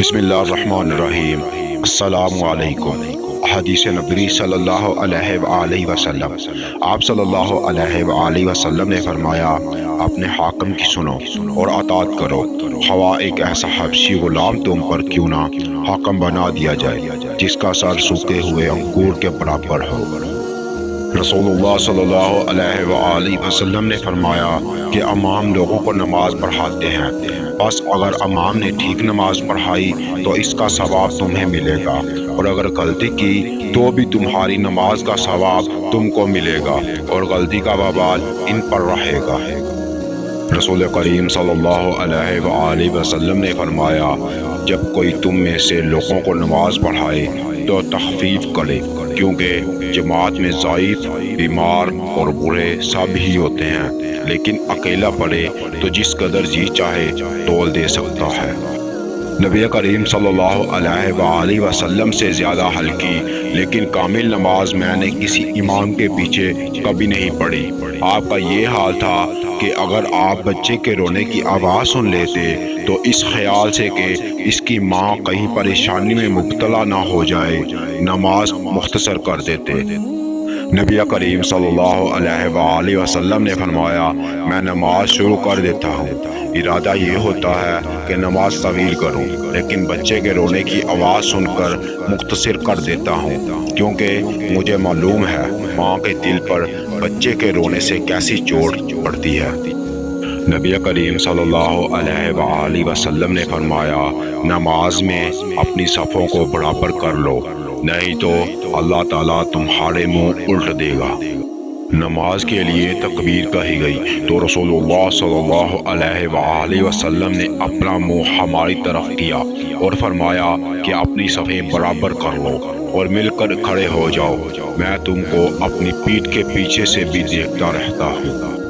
بسم اللہ الرحمن الرحیم۔ السلام علیکم۔ حدیث نبوی صلی اللہ علیہ وآلہ وسلم، آپ صلی اللہ علیہ وآلہ وسلم نے فرمایا، اپنے حاکم کی سنو اور اطاعت کرو، خواہ ایک ایسا حبشی غلام تم پر کیوں نہ حاکم بنا دیا جائے جس کا سر سوکھے ہوئے انگور کے برابر ہو۔ رسول اللہ صلی اللہ علیہ وآلہ وسلم نے فرمایا کہ امام لوگوں کو نماز پڑھاتے ہیں، بس اگر امام نے ٹھیک نماز پڑھائی تو اس کا ثواب تمہیں ملے گا، اور اگر غلطی کی تو بھی تمہاری نماز کا ثواب تم کو ملے گا، اور غلطی کا وبال ان پر رہے گا۔ رسول کریم صلی اللہ علیہ وآلہ وسلم نے فرمایا، جب کوئی تم میں سے لوگوں کو نماز پڑھائے تو تخفیف کرے، کیونکہ جماعت میں ضعیف، بیمار اور بوڑھے سب ہی ہوتے ہیں، لیکن اکیلا پڑھے تو جس قدر جی چاہے تول دے سکتا ہے۔ نبی کریم صلی اللہ علیہ وآلہ وسلم سے زیادہ ہلکی لیکن کامل نماز میں نے کسی امام کے پیچھے کبھی نہیں پڑھی۔ آپ کا یہ حال تھا کہ اگر آپ بچے کے رونے کی آواز سن لیتے تو اس خیال سے کہ اس کی ماں کہیں پریشانی میں مبتلا نہ ہو جائے، نماز مختصر کر دیتے۔ نبی کریم صلی اللہ علیہ وآلہ وسلم نے فرمایا، میں نماز شروع کر دیتا ہوں، ارادہ یہ ہوتا ہے کہ نماز طویل کروں، لیکن بچے کے رونے کی آواز سن کر مختصر کر دیتا ہوں، کیونکہ مجھے معلوم ہے ماں کے دل پر بچے کے رونے سے کیسی چوٹ پڑتی ہے۔ نبی کریم صلی اللہ علیہ وآلہ وسلم نے فرمایا، نماز میں اپنی صفوں کو برابر کر لو، نہیں تو اللہ تعالیٰ تمہارے منہ الٹ دے گا۔ نماز کے لیے تکبیر کہی گئی تو رسول اللہ صلی اللہ علیہ وآلہ وسلم نے اپنا منہ ہماری طرف کیا اور فرمایا کہ اپنی صفیں برابر کر لو اور مل کر کھڑے ہو جاؤ، میں تم کو اپنی پیٹھ کے پیچھے سے بھی دیکھتا رہتا ہوں۔